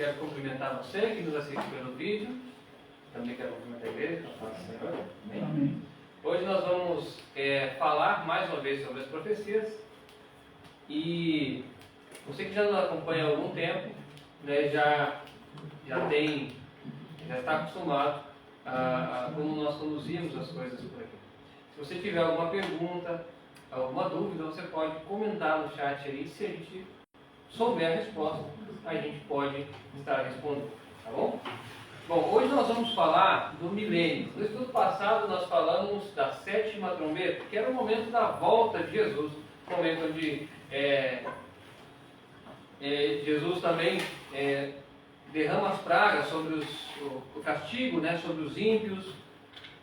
Quero cumprimentar você que nos assiste pelo vídeo. Também quero cumprimentar a igreja, com a paz do Senhor. Amém. Amém. Hoje nós vamos falar mais uma vez sobre as profecias. E você que já nos acompanha há algum tempo, né, já está acostumado a como nós conduzimos as coisas por aqui. Se você tiver alguma pergunta, alguma dúvida, você pode comentar no chat aí. Se a gente souber a resposta, a gente pode estar respondendo, tá bom? Bom, hoje nós vamos falar do milênio. No estudo passado nós falamos da 7ª trombeta, que era o momento da volta de Jesus, o momento onde Jesus também derrama as pragas sobre o castigo, né, sobre os ímpios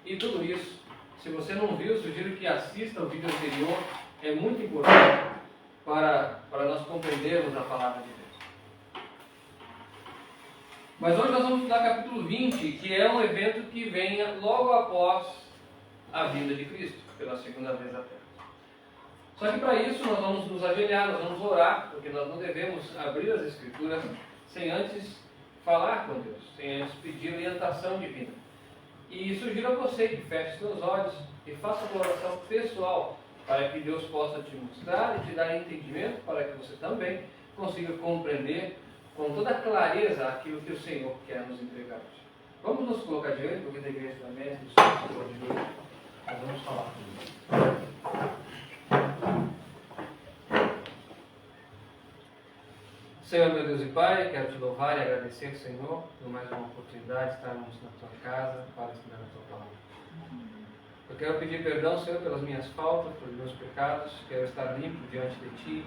e tudo isso. Se você não viu, sugiro que assista o vídeo anterior, é muito importante para nós compreendermos a palavra de Deus. Mas hoje nós vamos estudar capítulo 20, que é um evento que vem logo após a vinda de Cristo, pela segunda vez à Terra. Só que para isso nós vamos nos ajoelhar, nós vamos orar, porque nós não devemos abrir as Escrituras sem antes falar com Deus, sem antes pedir orientação divina. E sugiro a você que feche seus olhos e faça uma oração pessoal para que Deus possa te mostrar e te dar entendimento, para que você também consiga compreender com toda clareza aquilo que o Senhor quer nos entregar hoje. Vamos nos colocar de joelho, porque a igreja também nos colocou de joelho. Nós vamos falar com Deus. Senhor, meu Deus e Pai, quero te louvar e agradecer, Senhor, por mais uma oportunidade de estarmos na Tua casa para estudar a Tua palavra. Eu quero pedir perdão, Senhor, pelas minhas faltas, pelos meus pecados. Quero estar limpo diante de Ti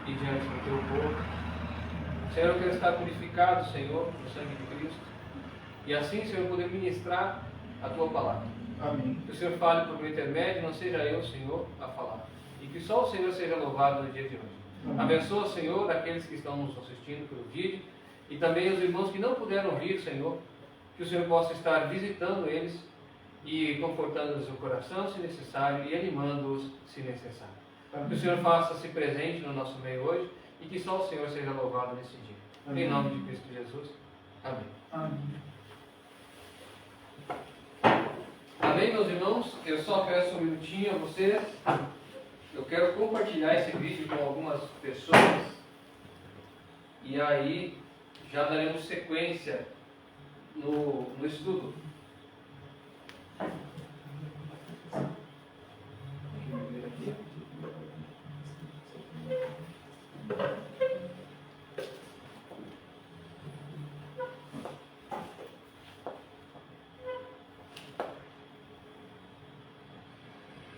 e diante do Teu povo. Senhor, eu quero estar purificado, Senhor, no sangue de Cristo. E assim, Senhor, poder ministrar a Tua palavra. Amém. Que o Senhor fale por meu intermédio, não seja eu, Senhor, a falar. E que só o Senhor seja louvado no dia de hoje. Amém. Abençoa, Senhor, aqueles que estão nos assistindo pelo vídeo e também os irmãos que não puderam vir, Senhor. Que o Senhor possa estar visitando eles e confortando-os o coração, se necessário, e animando-os, se necessário. Que o Senhor faça-se presente no nosso meio hoje e que só o Senhor seja louvado nesse dia. Amém. Em nome de Cristo Jesus. Amém. Amém. Amém, meus irmãos? Eu só peço um minutinho a vocês. Eu quero compartilhar esse vídeo com algumas pessoas. E aí já daremos sequência no estudo.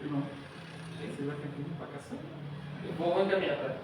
Irmão, você vai ter que ir para casa. Eu vou encaminhar, tá?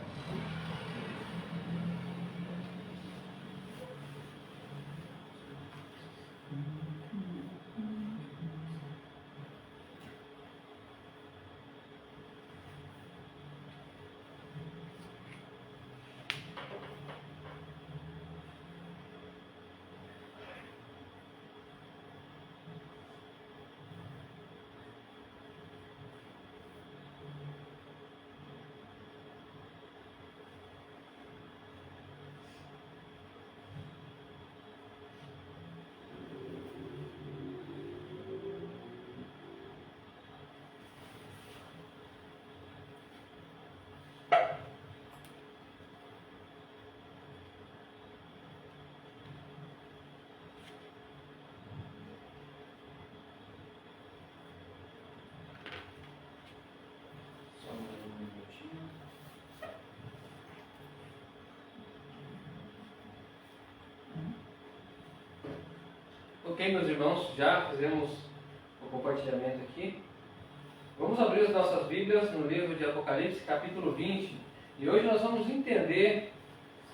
Só um minutinho. Ok, meus irmãos, já fizemos o compartilhamento aqui. Vamos abrir as nossas Bíblias no livro de Apocalipse, capítulo 20. E hoje nós vamos entender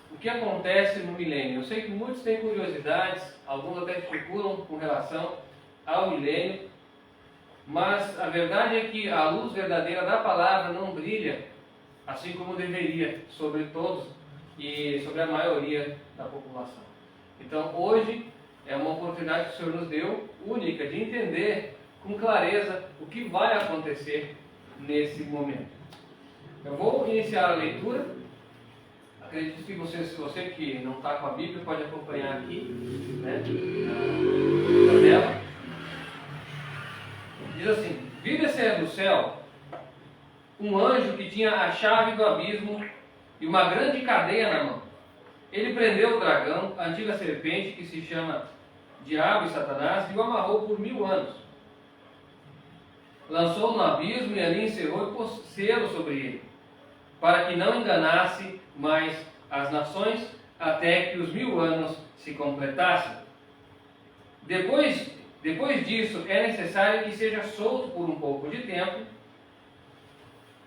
o que acontece no milênio. Eu sei que muitos têm curiosidades, alguns até especulam com relação ao milênio. Mas a verdade é que a luz verdadeira da palavra não brilha assim como deveria sobre todos e sobre a maioria da população. Então hoje é uma oportunidade que o Senhor nos deu, única, de entender com clareza o que vai acontecer nesse momento. Eu vou iniciar a leitura acredito que você que não está com a Bíblia pode acompanhar aqui, né, na tela. Diz assim: vi descer do céu um anjo que tinha a chave do abismo e uma grande cadeia na mão. Ele prendeu o dragão, a antiga serpente, que se chama Diabo e Satanás, e o amarrou por 1000 anos. Lançou-o no abismo e ali encerrou e pôs selo sobre ele, para que não enganasse mais as nações, até que os 1000 anos se completassem. Depois disso, é necessário que seja solto por um pouco de tempo.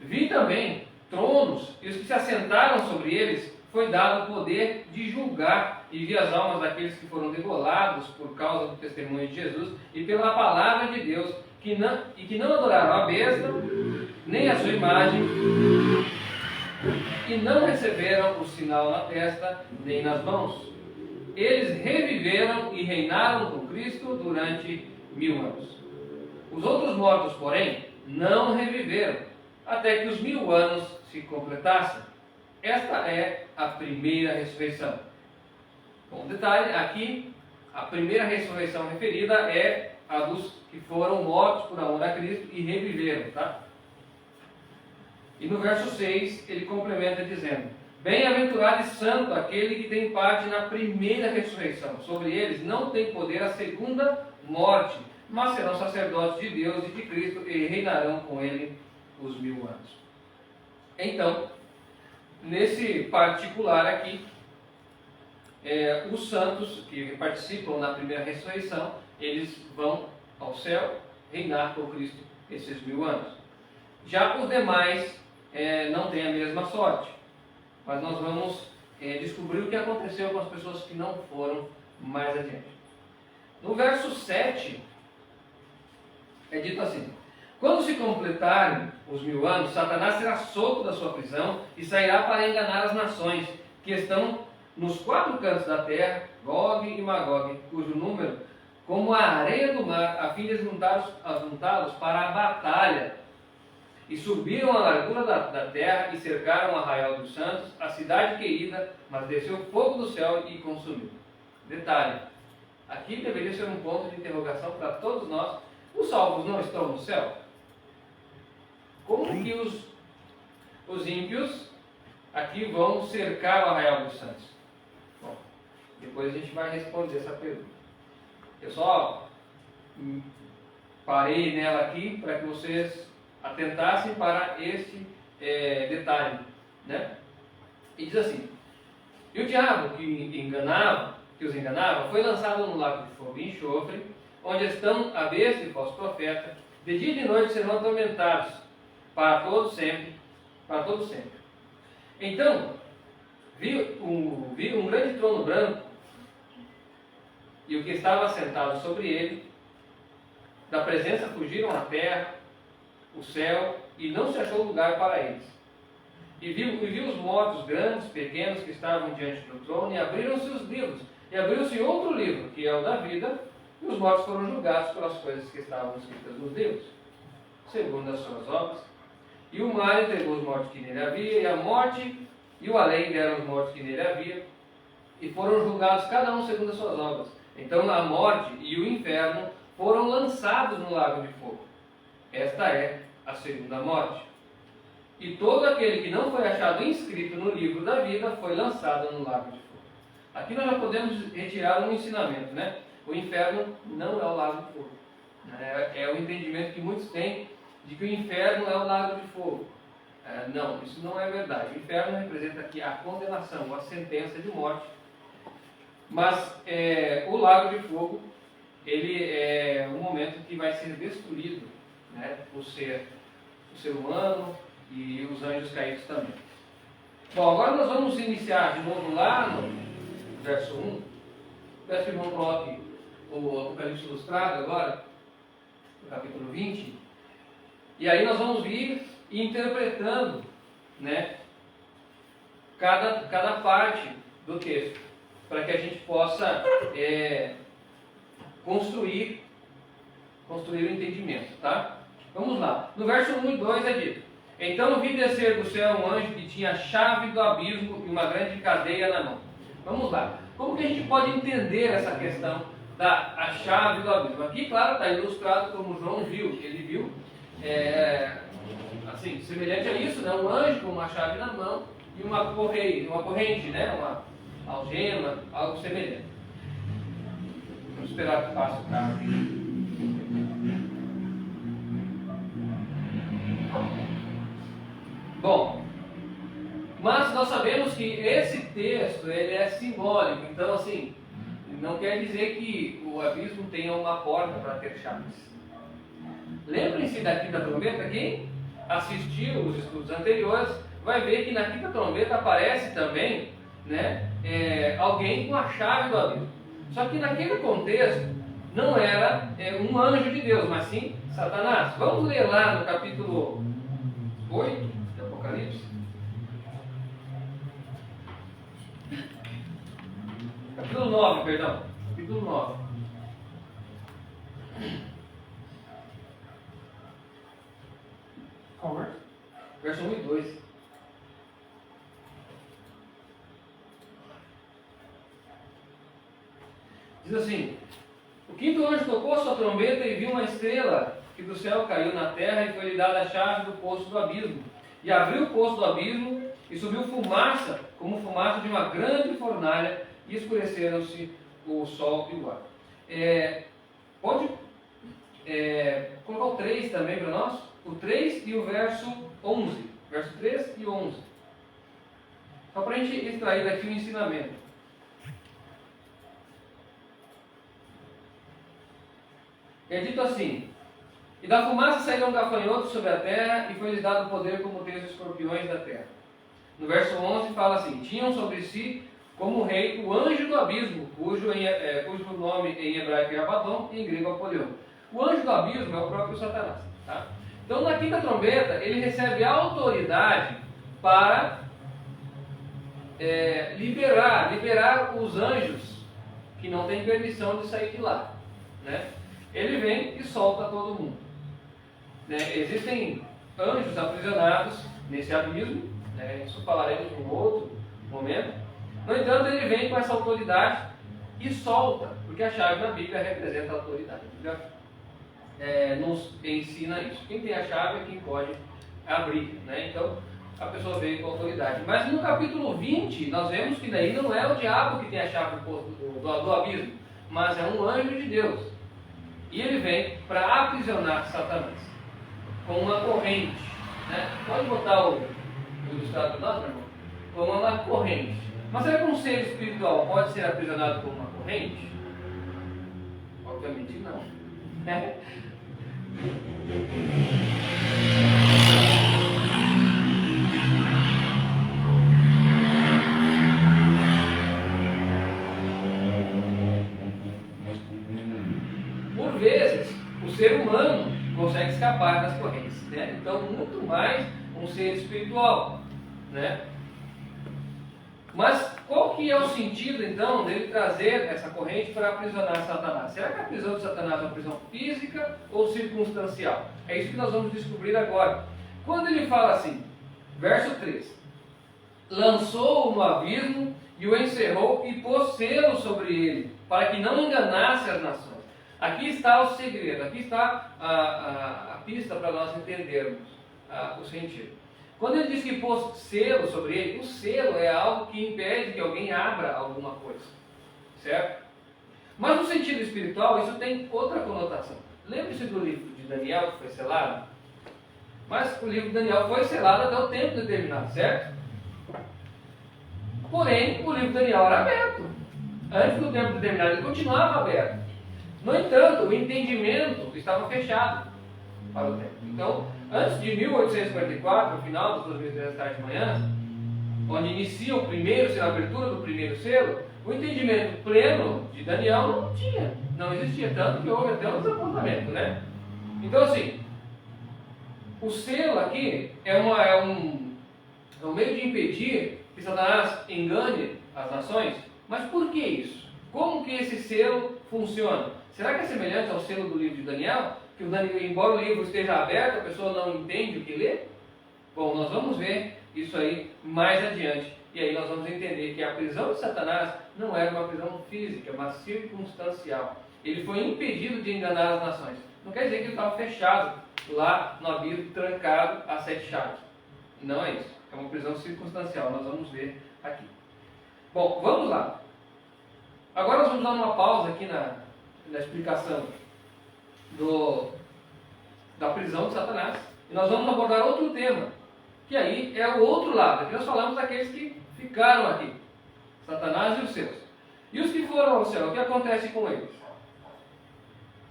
Vi também tronos, e os que se assentaram sobre eles foi dado o poder de julgar, e vi as almas daqueles que foram degolados por causa do testemunho de Jesus e pela palavra de Deus, que não adoraram a besta, nem a sua imagem, e não receberam o sinal na testa, nem nas mãos. Eles reviveram e reinaram com Cristo durante 1000 anos. Os outros mortos, porém, não reviveram, até que os 1000 anos se completassem. Esta é a primeira ressurreição. Bom, detalhe, aqui, a primeira ressurreição referida é a dos que foram mortos por amor a Cristo e reviveram, tá? E no verso 6, ele complementa dizendo: bem-aventurado e santo aquele que tem parte na primeira ressurreição. Sobre eles não tem poder a segunda morte, mas serão sacerdotes de Deus e de Cristo e reinarão com ele os 1000 anos. Então, nesse particular aqui, os santos que participam na primeira ressurreição, eles vão ao céu reinar com Cristo esses 1000 anos. Já os demais não têm a mesma sorte, mas nós vamos descobrir o que aconteceu com as pessoas que não foram mais adiante. No verso 7, é dito assim: quando se completarem os 1000 anos, Satanás será solto da sua prisão e sairá para enganar as nações que estão nos 4 cantos da terra, Gog e Magog, cujo número, como a areia do mar, a fim de juntá-los para a batalha. E subiram a largura da terra e cercaram o arraial dos santos, a cidade querida, mas desceu fogo do céu e consumiu. Detalhe, aqui deveria ser um ponto de interrogação para todos nós: os salvos não estão no céu? Como que os ímpios aqui vão cercar o arraial dos santos? Bom, depois a gente vai responder essa pergunta. Eu só parei nela aqui para que vocês atentassem para esse detalhe, né? E diz assim: e o diabo que os enganava foi lançado no lago de fogo e enxofre, onde estão a besta e o falso profeta. De dia e de noite serão atormentados para todo sempre. Então vi um grande trono branco, e o que estava sentado sobre ele. Da presença fugiram a terra, o céu, e não se achou lugar para eles. E vi os mortos, grandes, pequenos, que estavam diante do trono, e abriram-se os livros. E abriu-se outro livro, que é o da vida, e os mortos foram julgados pelas coisas que estavam escritas nos livros, segundo as suas obras. E o mar entregou os mortos que nele havia, e a morte e o além deram os mortos que nele havia, e foram julgados cada um segundo as suas obras. Então a morte e o inferno foram lançados no lago de fogo. Esta é a segunda morte. E todo aquele que não foi achado inscrito no livro da vida foi lançado no lago de fogo. Aqui nós já podemos retirar um ensinamento, né? O inferno não é o lago de fogo. É o entendimento que muitos têm de que o inferno é o lago de fogo. Não, isso não é verdade. O inferno representa aqui a condenação, a sentença de morte. Mas o lago de fogo, ele é o momento que vai ser destruído, né, o ser humano e os anjos caídos também. Bom, agora nós vamos iniciar de novo lá no verso 1. Peço que o irmão coloque o Apocalipse ilustrado agora, no capítulo 20. E aí nós vamos vir interpretando, né, cada parte do texto, para que a gente possa construir o entendimento, tá? Vamos lá. No verso 1 e 2 é dito: Então vi descer do céu um anjo que tinha a chave do abismo e uma grande cadeia na mão. Vamos lá. Como que a gente pode entender essa questão da a chave do abismo? Aqui, claro, está ilustrado como João viu. Ele viu, assim, semelhante a isso, né? Um anjo com uma chave na mão e uma corrente, né? Uma algema, algo semelhante. Vamos esperar que passe o carro aqui. Bom, mas nós sabemos que esse texto ele é simbólico, então assim, não quer dizer que o abismo tenha uma porta para ter chaves. Lembrem-se da quinta trombeta, quem assistiu os estudos anteriores vai ver que na quinta trombeta aparece também, né, alguém com a chave do abismo. Só que naquele contexto não era um anjo de Deus, mas sim Satanás. Vamos ler lá no capítulo 8 de Apocalipse. Capítulo 9, perdão. Capítulo 9. Qual verso? Verso 1 e 2. Diz assim: o quinto anjo tocou sua trombeta e viu uma estrela que do céu caiu na terra, e foi-lhe dada a chave do poço do abismo. E abriu o poço do abismo, e subiu fumaça, como fumaça de uma grande fornalha, e escureceram-se o sol e o ar. Pode colocar o 3 também para nós? O 3 e o verso 11. Verso 3 e 11. Só para a gente extrair daqui o ensinamento. É dito assim: e da fumaça saíram gafanhotos sobre a terra, e foi-lhes dado poder como tem os escorpiões da terra. No verso 11 fala assim: tinham sobre si como rei o anjo do abismo, cujo nome em hebraico é Abaddon e em grego Apolion. O anjo do abismo é o próprio Satanás. Tá? Então na quinta trombeta ele recebe autoridade para liberar os anjos que não têm permissão de sair de lá. Né? Ele vem e solta todo mundo. Né? Existem anjos aprisionados nesse abismo, né? Isso falaremos em um outro momento. No entanto, ele vem com essa autoridade e solta, porque a chave na Bíblia representa a autoridade. A Bíblia nos ensina isso. Quem tem a chave é quem pode abrir. Né? Então, a pessoa veio com autoridade. Mas no capítulo 20, nós vemos que daí não é o diabo que tem a chave do abismo, mas é um anjo de Deus. E ele vem para aprisionar Satanás com uma corrente. Né? Pode botar o ilustrado para nós, meu irmão? Com uma corrente. Mas será que um ser espiritual pode ser aprisionado por uma corrente? Obviamente não. Né? Por vezes, o ser humano consegue escapar das correntes. Né? Então, muito mais um ser espiritual. Né? Mas qual que é o sentido, então, dele trazer essa corrente para aprisionar Satanás? Será que a prisão de Satanás é uma prisão física ou circunstancial? É isso que nós vamos descobrir agora. Quando ele fala assim, verso 3: lançou-o no abismo e o encerrou e pôs selo sobre ele, para que não enganasse as nações. Aqui está o segredo, aqui está a pista para nós entendermos o sentido. Quando ele diz que pôs selo sobre ele, o selo é algo que impede que alguém abra alguma coisa, certo? Mas no sentido espiritual, isso tem outra conotação. Lembre-se do livro de Daniel que foi selado? Mas o livro de Daniel foi selado até o tempo determinado, certo? Porém, o livro de Daniel era aberto. Antes do tempo determinado, ele continuava aberto. No entanto, o entendimento estava fechado para o tempo. Então, antes de 1844, no final dos 2300 tarde de manhã, onde inicia o primeiro selo, a abertura do primeiro selo, o entendimento pleno de Daniel não existia, tanto que houve até um desapontamento, né? Então, assim, o selo aqui é um meio de impedir que Satanás engane as nações. Mas por que isso? Como que esse selo funciona? Será que é semelhante ao selo do livro de Daniel? Que embora o livro esteja aberto, a pessoa não entende o que lê? Bom, nós vamos ver isso aí mais adiante. E aí nós vamos entender que a prisão de Satanás não era uma prisão física, mas circunstancial. Ele foi impedido de enganar as nações. Não quer dizer que ele estava fechado lá no abismo, trancado a 7 chaves. Não é isso. É uma prisão circunstancial. Nós vamos ver aqui. Bom, vamos lá. Agora nós vamos dar uma pausa aqui na explicação da prisão de Satanás. E nós vamos abordar outro tema, que aí é o outro lado. Aqui nós falamos daqueles que ficaram aqui, Satanás e os seus. E os que foram ao céu, o que acontece com eles?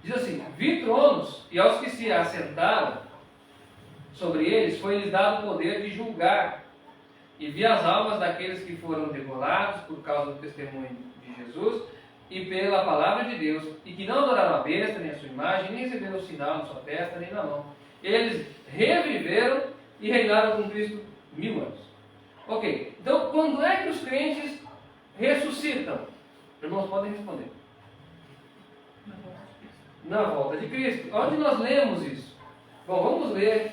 Diz assim: vi tronos, e aos que se assentaram sobre eles foi-lhes dado o poder de julgar. E vi as almas daqueles que foram degolados por causa do testemunho de Jesus e pela palavra de Deus, e que não adoraram a besta, nem a sua imagem, nem receberam o sinal na sua testa, nem na mão. Eles reviveram e reinaram com Cristo 1000 anos. Ok, então quando é que os crentes ressuscitam? Irmãos, podem responder. Na volta de Cristo. Onde nós lemos isso? Bom, vamos ler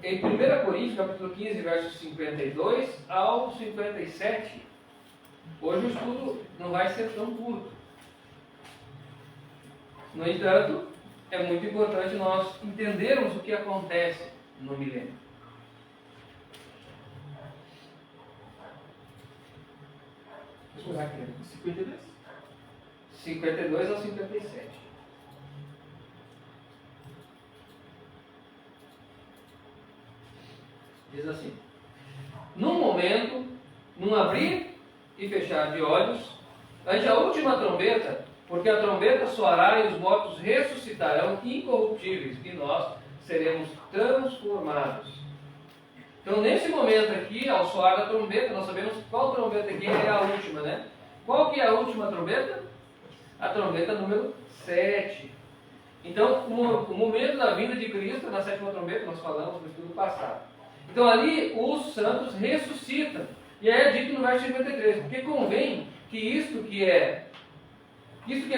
em 1 Coríntios, capítulo 15, versos 52 ao 57. Hoje o estudo não vai ser tão curto. No entanto, é muito importante nós entendermos o que acontece no milênio. Deixa eu olhar aqui. 52? 52 ao 57. Diz assim: num momento, num abrir e fechar de olhos, ante a última trombeta, porque a trombeta soará e os mortos ressuscitarão incorruptíveis, e nós seremos transformados. Então, nesse momento aqui, ao soar da trombeta, nós sabemos qual trombeta aqui é a última, né? Qual que é a última trombeta? A trombeta número 7. Então, o momento da vinda de Cristo, na 7ª trombeta, nós falamos no estudo passado. Então, ali, os santos ressuscitam. E aí é dito no verso 53, porque convém que isto que é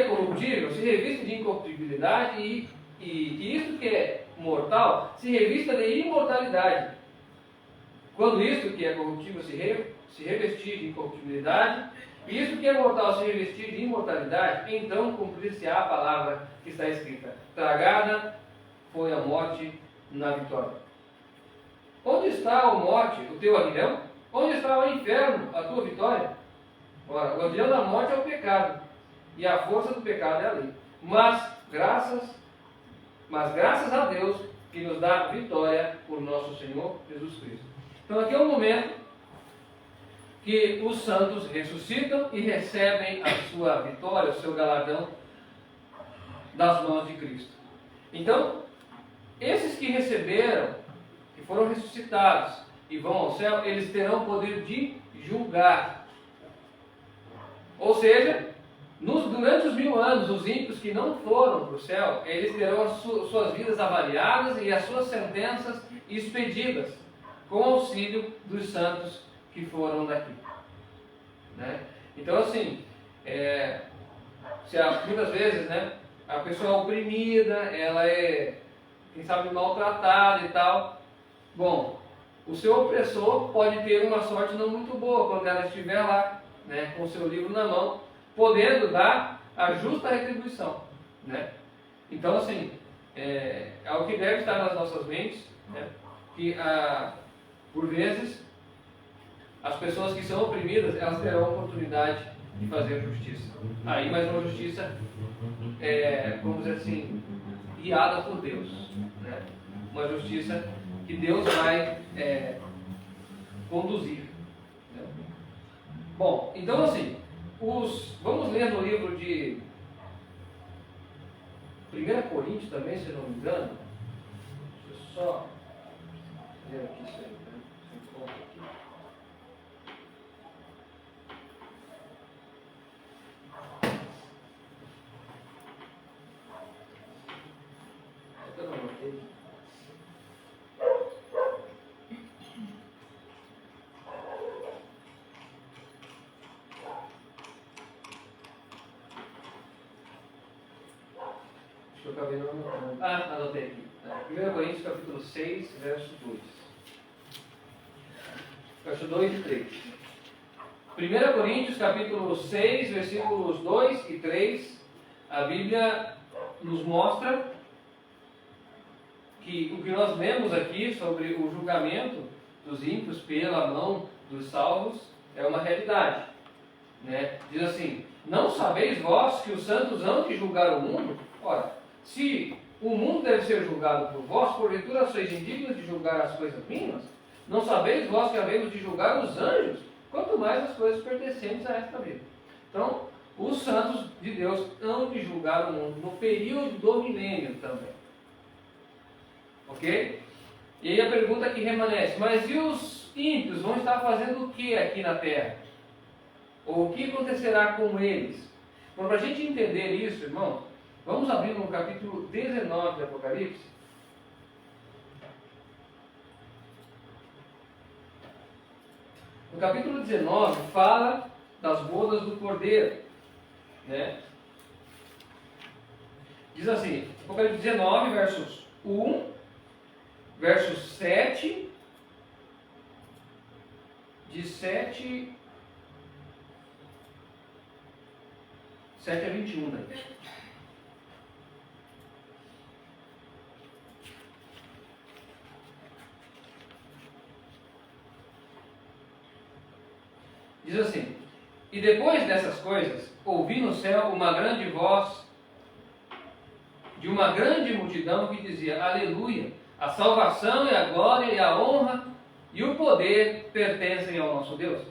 corruptível se revista de incorruptibilidade e isto que é mortal se revista de imortalidade. Quando isto que é corruptível se revestir de incorruptibilidade, e isto que é mortal se revestir de imortalidade, então cumprir-se-á a palavra que está escrita: tragada foi a morte na vitória. Onde está, a morte, o teu aguilhão? Onde está o inferno, a tua vitória? Ora, o aguilhão da morte é o pecado, e a força do pecado é a lei. Mas graças a Deus que nos dá vitória por nosso Senhor Jesus Cristo. Então aqui é o momento que os santos ressuscitam e recebem a sua vitória, o seu galardão das mãos de Cristo. Então, esses que receberam, que foram ressuscitados e vão ao céu, eles terão o poder de julgar. Ou seja, durante os 1000 anos, os ímpios que não foram para o céu, eles terão as suas vidas avaliadas e as suas sentenças expedidas, com auxílio dos santos que foram daqui. Né? Então, assim, muitas vezes, né, a pessoa é oprimida, ela é, quem sabe, maltratada e tal. Bom, o seu opressor pode ter uma sorte não muito boa quando ela estiver lá, né, com o seu livro na mão, podendo dar a justa retribuição. Né? Então, assim, é o que deve estar nas nossas mentes, né, que por vezes as pessoas que são oprimidas, elas terão a oportunidade de fazer justiça. Aí, mais uma justiça, vamos dizer assim, guiada por Deus. Né? Uma justiça que Deus vai conduzir. Né? Bom, então assim, vamos ler no livro de 1 Coríntios também, se eu não me engano. Deixa eu só ler aqui isso aí. Deixa eu acabei não anotando. Ah, anotei aqui. 1 Coríntios capítulo 6, verso 2. Verso 2 e 3. 1 Coríntios capítulo 6, versículos 2 e 3. A Bíblia nos mostra que o que nós lemos aqui sobre o julgamento dos ímpios pela mão dos salvos é uma realidade. Né? Diz assim: não sabeis vós que os santos hão de julgar o mundo? Ora, se o mundo deve ser julgado por vós, porventura sois indignos de julgar as coisas mínimas? Não sabeis vós que havemos de julgar os anjos? Quanto mais as coisas pertencentes a esta vida. Então, os santos de Deus hão de julgar o mundo no período do milênio também. Ok? E aí a pergunta que remanesce: mas e os ímpios vão estar fazendo o que aqui na terra? Ou o que acontecerá com eles? Bom, para a gente entender isso, irmão, vamos abrir no capítulo 19 do Apocalipse. No capítulo 19 fala das bodas do Cordeiro, né? Diz assim, Apocalipse 19, versos 1, versos 7, de 7 a 21, né? Diz assim: e depois dessas coisas, ouvi no céu uma grande voz de uma grande multidão que dizia: aleluia, a salvação e a glória e a honra e o poder pertencem ao nosso Deus.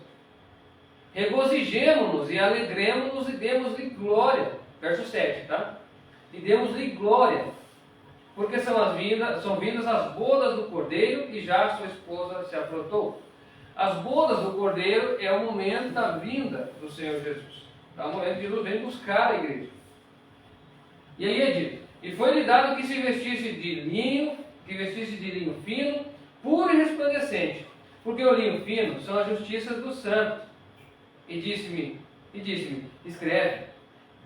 Regozijemo-nos e alegremo-nos e demos-lhe glória. Verso 7, tá? E demos-lhe glória, porque são vindas as bodas do Cordeiro e já a sua esposa se aprontou. As bodas do Cordeiro é o momento da vinda do Senhor Jesus. É o momento de Jesus vir buscar a igreja. E aí é dito: e foi-lhe dado que se vestisse de linho, fino, puro e resplandecente, porque o linho fino são as justiças dos santos. E disse-me, escreve: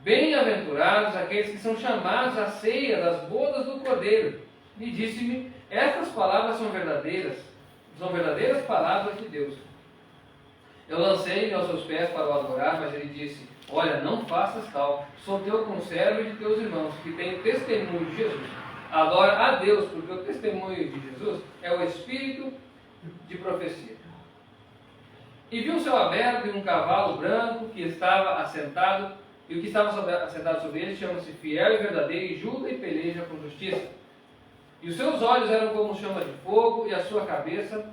bem-aventurados aqueles que são chamados à ceia das bodas do Cordeiro. E disse-me: estas palavras são verdadeiras palavras de Deus. Eu lancei-me aos seus pés para o adorar, mas ele disse: olha, não faças tal, sou teu conservo e de teus irmãos, que têm testemunho de Jesus. Adora a Deus, porque o testemunho de Jesus é o espírito de profecia. E viu o céu aberto e um cavalo branco que estava assentado, e o que estava assentado sobre ele chama-se Fiel e Verdadeiro, e julga e peleja com justiça. E os seus olhos eram como chama de fogo, e a sua cabeça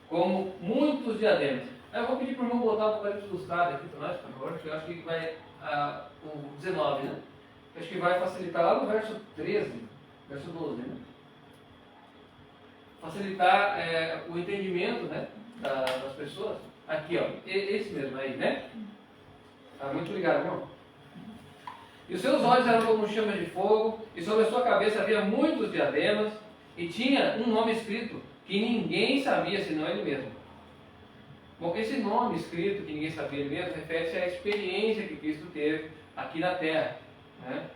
como muitos diademas. Eu vou pedir para o irmão botar o Apocalipse ilustrado aqui para nós, por favor, que eu acho que vai, o 19, né? Acho que vai facilitar lá no verso 13, verso 12, né? Facilitar o entendimento, né, das pessoas. Aqui, ó, esse mesmo aí, né? Muito obrigado, irmão. E os seus olhos eram como chama de fogo, e sobre a sua cabeça havia muitos diademas, e tinha um nome escrito que ninguém sabia senão ele mesmo. Bom, esse nome escrito que ninguém sabia ele mesmo refere-se à experiência que Cristo teve aqui na Terra, né?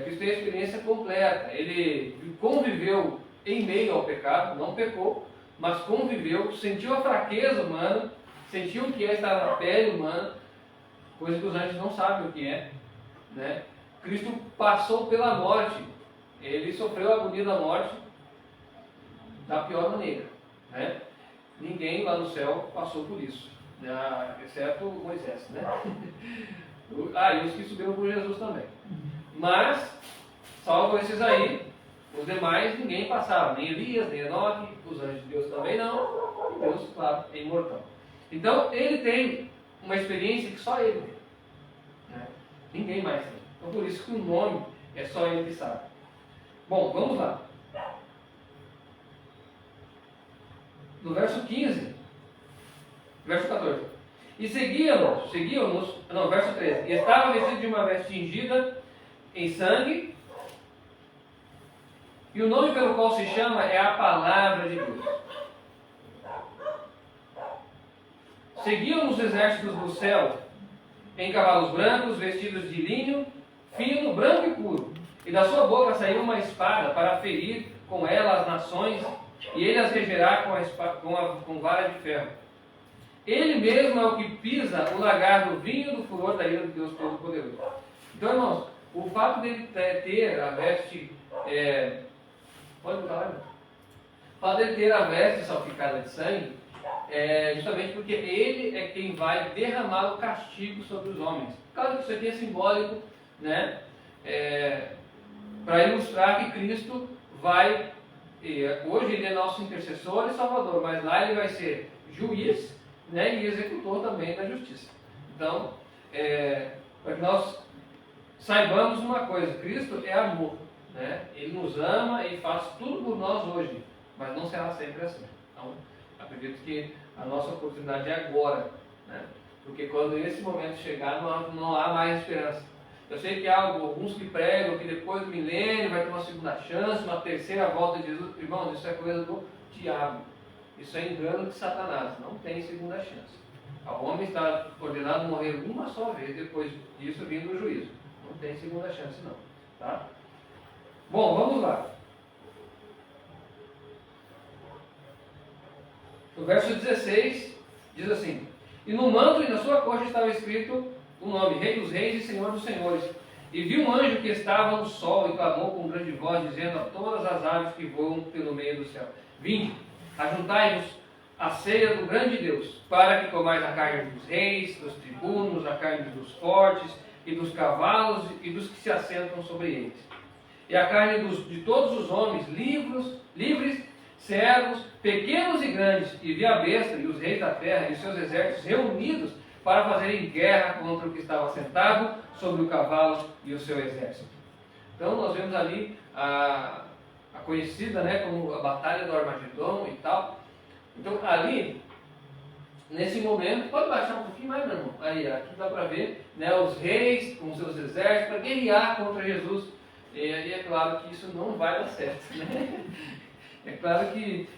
Cristo teve a experiência completa. Ele conviveu em meio ao pecado, não pecou, mas conviveu, sentiu a fraqueza humana, sentiu o que é estar na pele humana, coisa que os anjos não sabem o que é, né? Cristo passou pela morte, ele sofreu a agonia da morte da pior maneira, né? Ninguém lá no céu passou por isso, né? Exceto Moisés, né? E os que subiram por Jesus também. Mas, salvo esses aí, os demais ninguém passava, nem Elias, nem Enoque, os anjos de Deus também não, e Deus, claro, é imortal. Então, ele tem uma experiência que só ele tem, né? Ninguém mais tem. Então, por isso que o nome é só ele que sabe. Bom, vamos lá. No verso 15, verso 14. E seguiam-nos, verso 13. E estava vestido de uma veste tingida em sangue, e o nome pelo qual se chama é a Palavra de Deus. Seguiam os exércitos do céu em cavalos brancos, vestidos de linho fino, branco e puro. E da sua boca saiu uma espada para ferir com ela as nações, e ele as regerá com vara de ferro. Ele mesmo é o que pisa o lagar do vinho do furor da ira de Deus Todo-Poderoso. Então, irmãos, o fato dele ter a veste... pode botar lá, irmão? O fato dele ter a veste salpicada de sangue é justamente porque ele é quem vai derramar o castigo sobre os homens. Claro que isso aqui é simbólico, né? Para ilustrar que Cristo vai... hoje ele é nosso intercessor e salvador, mas lá ele vai ser juiz, né, e executor também da justiça. Então, para que nós saibamos uma coisa, Cristo é amor, né? Ele nos ama e faz tudo por nós hoje, mas não será sempre assim. Então, acredito que a nossa oportunidade é agora, né? Porque quando esse momento chegar, não há mais esperança. Eu sei que há alguns que pregam que depois do milênio vai ter uma segunda chance, uma terceira volta de Jesus. Irmãos, isso é coisa do diabo. Isso é engano de Satanás. Não tem segunda chance. O homem está ordenado a morrer uma só vez, depois disso vindo o juízo. Não tem segunda chance não. Tá? Bom, vamos lá. O verso 16 diz assim: E no manto e na sua coxa estava escrito o nome, Rei dos Reis e Senhor dos Senhores. E viu um anjo que estava no sol e clamou com grande voz, dizendo a todas as aves que voam pelo meio do céu: Vinde, ajuntai-vos à ceia do grande Deus, para que comais a carne dos reis, dos tribunos, a carne dos fortes, e dos cavalos, e dos que se assentam sobre eles. E a carne de todos os homens, livres, servos, pequenos e grandes, e vi a besta e os reis da terra e os seus exércitos reunidos para fazerem guerra contra o que estava sentado sobre o cavalo e o seu exército. Então nós vemos ali a conhecida, né, como a Batalha do Armagedon e tal. Então ali, nesse momento, pode baixar um pouquinho mais, meu irmão? Aí, aqui dá para ver, né, os reis com seus exércitos para guerrear contra Jesus. E é claro que isso não vai dar certo, né? É claro que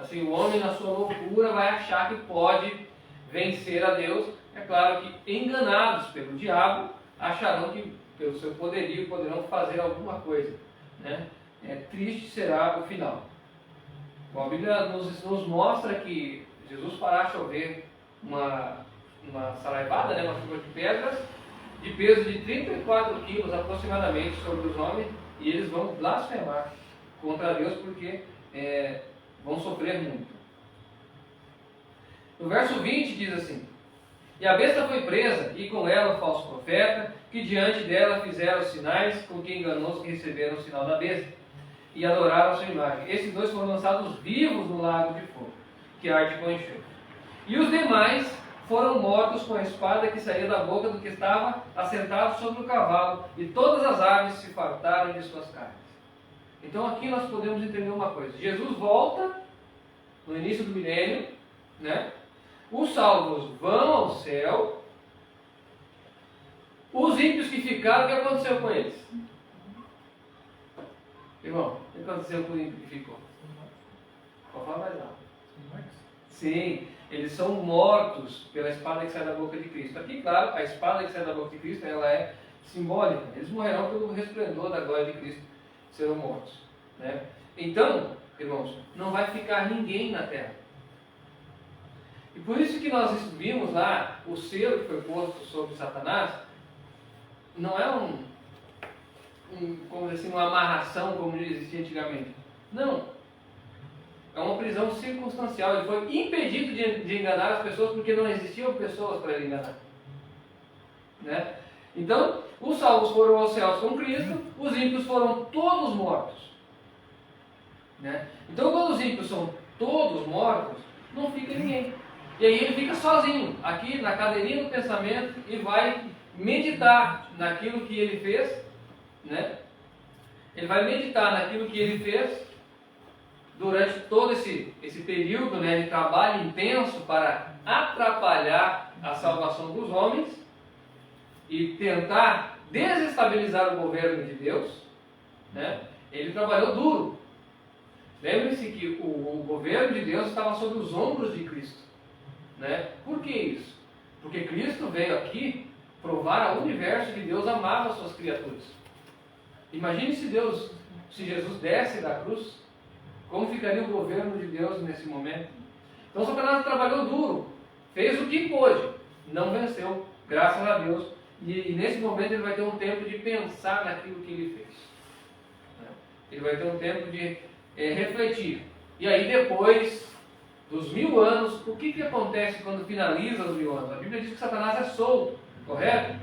assim, o homem na sua loucura vai achar que pode vencer a Deus. É claro que enganados pelo diabo, acharão que pelo seu poderio poderão fazer alguma coisa, né? Triste será o final. Bom, a Bíblia nos mostra que Jesus fará chover uma saraivada, né, uma chuva de pedras, de peso de 34 quilos aproximadamente sobre os homens, e eles vão blasfemar contra Deus porque vão sofrer muito. No verso 20 diz assim: E a besta foi presa, e com ela o falso profeta, que diante dela fizeram sinais, com que enganou os que receberam o sinal da besta, e adoraram a sua imagem. Esses dois foram lançados vivos no lago de fogo, que arde com enxofre. E os demais foram mortos com a espada que saía da boca do que estava assentado sobre o cavalo, e todas as aves se fartaram de suas carnes. Então aqui nós podemos entender uma coisa: Jesus volta no início do milênio, né? Os salvos vão ao céu, os ímpios que ficaram, o que aconteceu com eles? Irmão, o que aconteceu com o ímpio que ficou? Pode falar mais alto. Sim, eles são mortos pela espada que sai da boca de Cristo. Aqui, claro, a espada que sai da boca de Cristo, ela é simbólica. Eles morrerão pelo resplendor da glória de Cristo, serão mortos, né? Então, irmãos, não vai ficar ninguém na terra. E por isso que nós vimos lá o selo que foi posto sobre Satanás, não é como assim, uma amarração como existia antigamente. Não. É uma prisão circunstancial. Ele foi impedido de enganar as pessoas porque não existiam pessoas para ele enganar, né? Então, os salvos foram aos céus com Cristo, os ímpios foram todos mortos, né? Então, quando os ímpios são todos mortos, não fica ninguém. E aí ele fica sozinho, aqui na cadeirinha do pensamento, e vai meditar naquilo que ele fez, né? Ele vai meditar naquilo que ele fez durante todo esse período, né, de trabalho intenso para atrapalhar a salvação dos homens e tentar desestabilizar o governo de Deus, né? Ele trabalhou duro. Lembre-se que o governo de Deus estava sobre os ombros de Cristo, né? Por que isso? Porque Cristo veio aqui provar ao universo que Deus amava as suas criaturas. Imagine se Jesus desce da cruz, como ficaria o governo de Deus nesse momento? Então Satanás trabalhou duro, fez o que pôde, não venceu, graças a Deus. E nesse momento ele vai ter um tempo de pensar naquilo que ele fez. Ele vai ter um tempo de refletir. E aí depois dos 1000 anos, o que acontece quando finaliza os 1000 anos? A Bíblia diz que Satanás é solto, correto?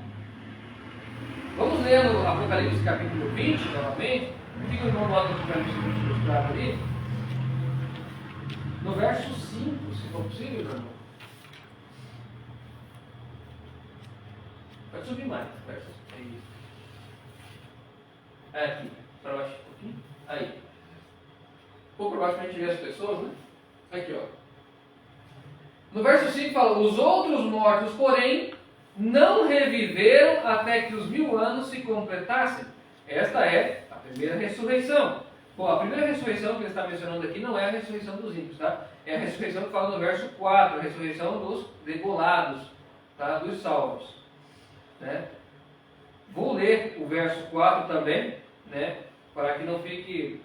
Vamos ler no Apocalipse capítulo 20 novamente. O que o irmão bota no Apocalipse 20 ilustrado ali? No verso 5, se for possível, irmão. Pode subir mais. É aqui, para baixo um pouquinho. Aí. Um pouco para baixo para a gente ver as pessoas, né? Aqui, ó. No verso 5 fala: os outros mortos, porém, não reviveram até que os 1000 anos se completassem. Esta é a primeira ressurreição. Bom, a primeira ressurreição que ele está mencionando aqui não é a ressurreição dos ímpios, tá? É a ressurreição que fala no verso 4, a ressurreição dos degolados, tá? Dos salvos. Né? Vou ler o verso 4 também, né? Para que não fique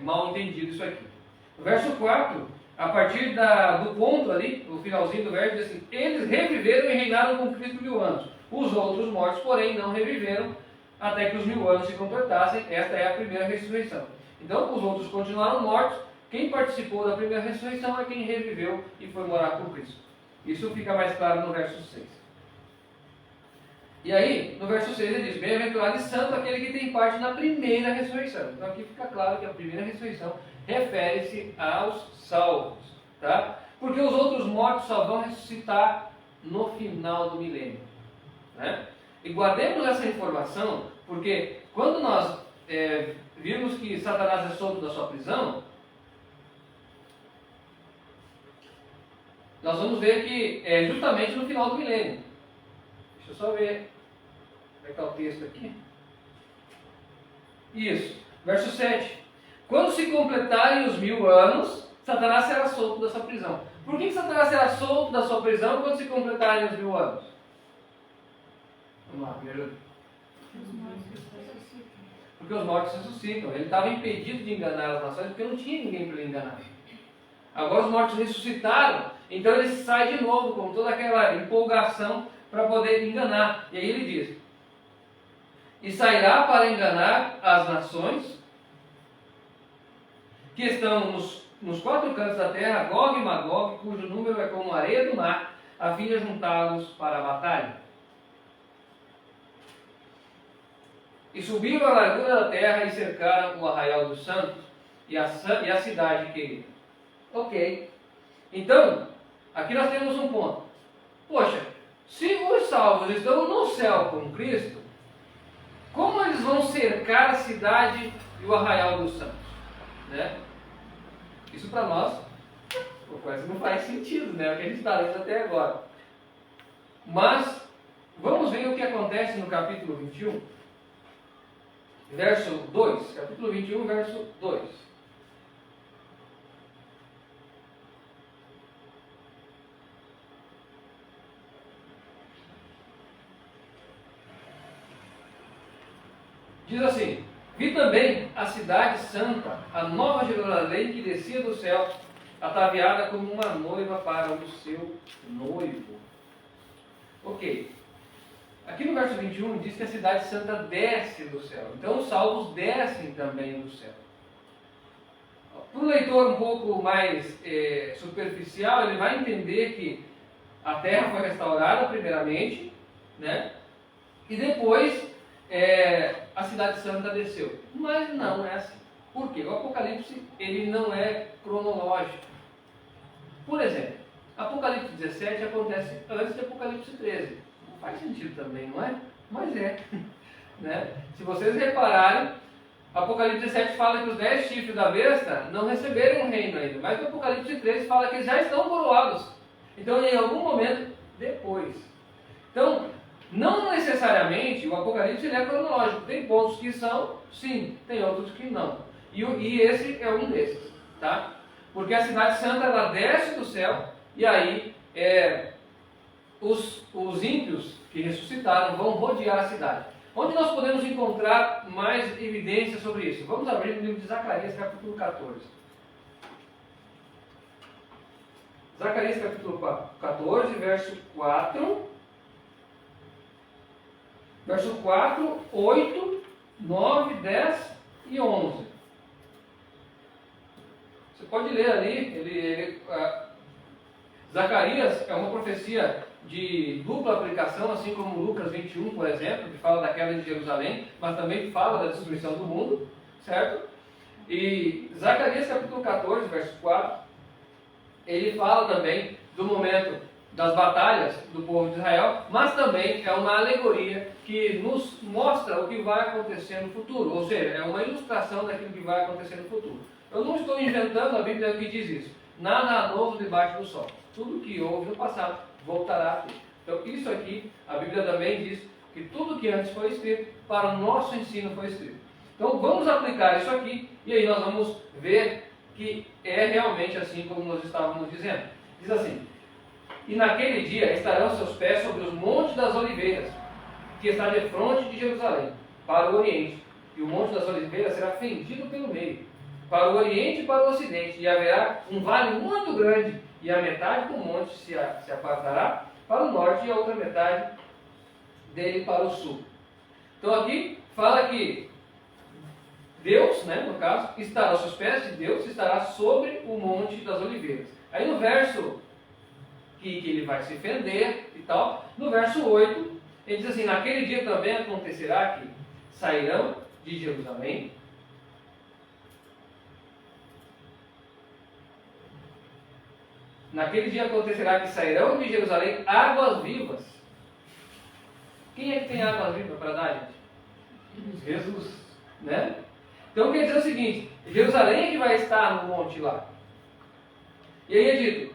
mal entendido isso aqui. O verso 4, a partir do ponto ali, o finalzinho do verso, diz assim: eles reviveram e reinaram com Cristo 1000 anos. Os outros mortos, porém, não reviveram até que os 1000 anos se completassem. Esta é a primeira ressurreição. Então, os outros continuaram mortos. Quem participou da primeira ressurreição é quem reviveu e foi morar com Cristo. Isso fica mais claro no verso 6. E aí, no verso 6 ele diz: bem-aventurado e santo aquele que tem parte na primeira ressurreição. Então aqui fica claro que a primeira ressurreição refere-se aos salvos, tá? Porque os outros mortos só vão ressuscitar no final do milênio, né? E guardemos essa informação, porque quando nós vimos que Satanás é solto da sua prisão, nós vamos ver que é justamente no final do milênio. Deixa eu só ver como é que está o texto aqui. Isso, verso 7. Quando se completarem os 1000 anos, Satanás será solto da sua prisão. Por que Satanás será solto da sua prisão quando se completarem os 1000 anos? Vamos lá, me ajuda. Porque os mortos ressuscitam. Ele estava impedido de enganar as nações porque não tinha ninguém para ele enganar. Agora os mortos ressuscitaram, então ele sai de novo com toda aquela empolgação para poder enganar. E aí ele diz: e sairá para enganar as nações que estão nos 4 cantos da terra, Gog e Magog, cujo número é como a areia do mar, a fim de juntá-los para a batalha. E subiram a largura da terra e cercaram o arraial dos santos e a cidade querida. Ok. Então, aqui nós temos um ponto. Poxa, se os salvos estão no céu com Cristo, como eles vão cercar a cidade e o arraial dos santos? Né? Isso para nós quase não faz sentido, né? O que a gente está lendo até agora. Mas, vamos ver o que acontece no capítulo 21, verso 2. Capítulo 21, verso 2. Diz assim: vi também a cidade santa, a nova Jerusalém que descia do céu, ataviada como uma noiva para o seu noivo. Ok. Aqui no verso 21 diz que a cidade santa desce do céu. Então os salvos descem também do céu. Para o leitor um pouco mais superficial, ele vai entender que a terra foi restaurada primeiramente, né? E depois a cidade santa desceu. Mas não é assim. Por quê? O Apocalipse ele não é cronológico. Por exemplo, Apocalipse 17 acontece antes de Apocalipse 13. Não faz sentido também, não é? Mas é. Né? Se vocês repararem, Apocalipse 17 fala que os 10 chifres da besta não receberam o reino ainda. Mas o Apocalipse 13 fala que eles já estão coroados. Então, em algum momento, depois. Então, não necessariamente o Apocalipse ele é cronológico. Tem pontos que são, sim. Tem outros que não. E esse é um desses. Tá? Porque a cidade santa ela desce do céu e aí os ímpios que ressuscitaram vão rodear a cidade. Onde nós podemos encontrar mais evidências sobre isso? Vamos abrir no livro de Zacarias, capítulo 14. Zacarias, capítulo 14, verso 4. Verso 4, 8, 9, 10 e 11. Você pode ler ali, Zacarias é uma profecia de dupla aplicação, assim como Lucas 21, por exemplo, que fala da queda de Jerusalém, mas também fala da destruição do mundo, certo? E Zacarias capítulo 14, verso 4, ele fala também do momento das batalhas do povo de Israel, mas também é uma alegoria que nos mostra o que vai acontecer no futuro, ou seja, é uma ilustração daquilo que vai acontecer no futuro. Eu não estou inventando, a Bíblia que diz isso. Nada há novo debaixo do sol. Tudo que houve no passado voltará a ter. Então isso aqui, a Bíblia também diz que tudo que antes foi escrito, para o nosso ensino foi escrito. Então vamos aplicar isso aqui, e aí nós vamos ver que é realmente assim como nós estávamos dizendo. Diz assim: e naquele dia estarão seus pés sobre os montes das oliveiras, que está defronte de Jerusalém, para o oriente. E o monte das oliveiras será fendido pelo meio, para o oriente e para o ocidente, e haverá um vale muito grande, e a metade do monte se apartará para o norte, e a outra metade dele para o sul. Então aqui fala que Deus, no caso, estará, os seus pés de Deus estará sobre o monte das oliveiras. Aí no verso que ele vai se fender e tal, no verso 8, ele diz assim: naquele dia também acontecerá que sairão de Jerusalém águas vivas. Quem é que tem águas vivas para dar, gente? Jesus, né? Então quer dizer o seguinte: Jerusalém que vai estar no monte lá. E aí é dito: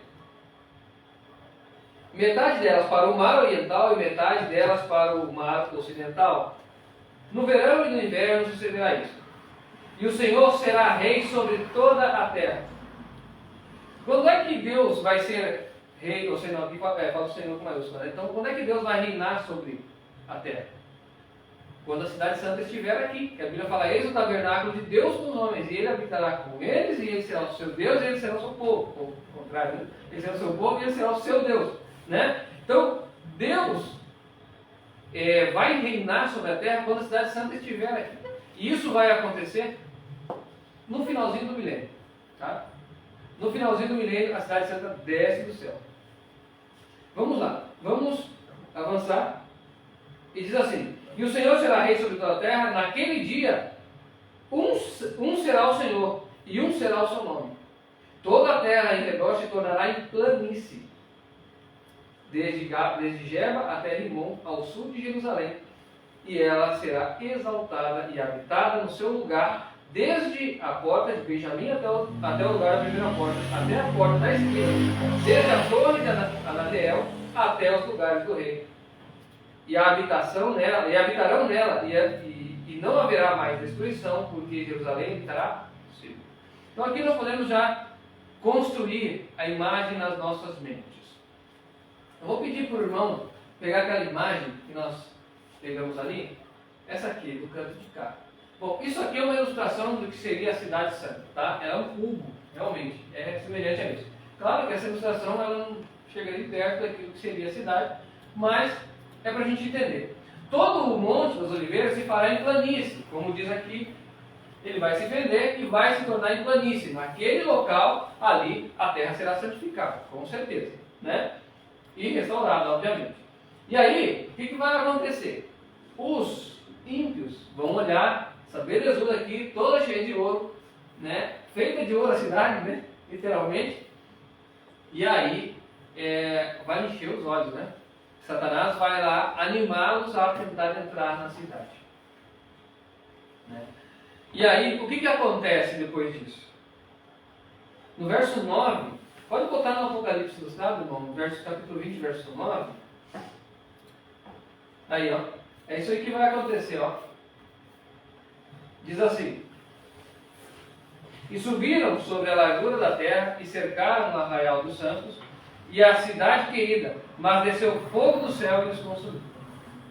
metade delas para o mar oriental e metade delas para o mar ocidental. No verão e no inverno sucederá isso. E o Senhor será rei sobre toda a terra. Quando é que Deus vai ser rei? Ou seja, aqui fala o Senhor com maiúscula, né? Então, quando é que Deus vai reinar sobre a terra? Quando a cidade santa estiver aqui. Que a Bíblia fala: eis o tabernáculo de Deus com os homens, e ele habitará com eles, e ele será o seu Deus, e ele será o seu povo. Ou ao contrário, né? Ele será o seu povo, e ele será o seu Deus. Né? Então, Deus vai reinar sobre a terra quando a cidade santa estiver aqui. E isso vai acontecer no finalzinho do milênio. Tá? No finalzinho do milênio, a cidade santa desce do céu. Vamos lá, vamos avançar. E diz assim: e o Senhor será rei sobre toda a terra. Naquele dia, um será o Senhor, e um será o seu nome. Toda a terra em redor se tornará em planície, desde Geba até Rimon, ao sul de Jerusalém, e ela será exaltada e habitada no seu lugar, desde a porta de Benjamim até o lugar da primeira porta, até a porta da esquerda, desde a torre de Anadeel até os lugares do rei. E habitarão nela, e não haverá mais destruição, porque Jerusalém estará segura. Então aqui nós podemos já construir a imagem nas nossas mentes. Eu vou pedir para o irmão pegar aquela imagem que nós pegamos ali, essa aqui, do canto de cá. Bom, isso aqui é uma ilustração do que seria a cidade santa, tá? Ela é um cubo, realmente, é semelhante a isso. Claro que essa ilustração ela não chega nem perto daquilo que seria a cidade, mas é para a gente entender. Todo o Monte das Oliveiras se fará em planície, como diz aqui, ele vai se fender e vai se tornar em planície. Naquele local, ali, a terra será santificada, com certeza, né? E restaurada, obviamente. E aí, o que vai acontecer? Os ímpios vão olhar, essa belezuda aqui, toda cheia de ouro, né? Feita de ouro a cidade, né? Literalmente. E aí, vai encher os olhos, né? Satanás vai lá animá-los a tentar entrar na cidade. Né? E aí, o que acontece depois disso? No verso 9, pode botar no Apocalipse ilustrado, irmão, no capítulo 20, verso 9. Aí, ó. É isso aí que vai acontecer, ó. Diz assim: e subiram sobre a largura da terra e cercaram o arraial dos santos e a cidade querida, mas desceu fogo do céu e os consumiu.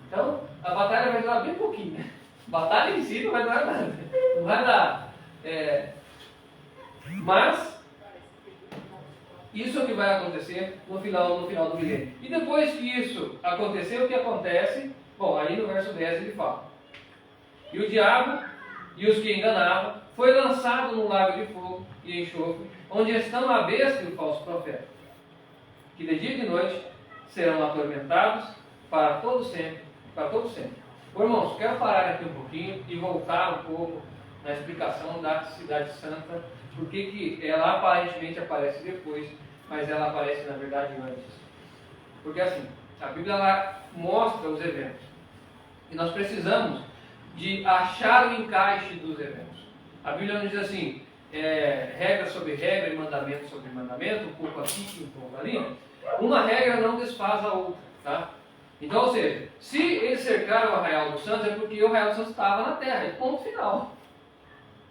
Então, a batalha vai durar bem pouquinho, né? Batalha em si não vai durar nada. Não vai dar. Mas, isso é o que vai acontecer no final do milênio. E depois que isso acontecer, o que acontece? Bom, aí no verso 10 ele fala: e o diabo e os que enganavam foi lançado no lago de fogo e enxofre, onde estão a besta e o falso profeta, que de dia e de noite serão atormentados para todo sempre. Para todo sempre. Bom, irmãos, quero parar aqui um pouquinho e voltar um pouco na explicação da cidade santa, porque que ela aparentemente aparece depois, mas ela aparece na verdade antes. Porque assim, a Bíblia ela mostra os eventos. E nós precisamos de achar o encaixe dos eventos. A Bíblia nos diz assim, regra sobre regra e mandamento sobre mandamento, um pouco aqui e um pouco ali. Uma regra não desfaz a outra, tá? Então, ou seja, se eles cercaram o Arraial dos Santos, é porque o Arraial dos Santos estava na terra, e ponto final.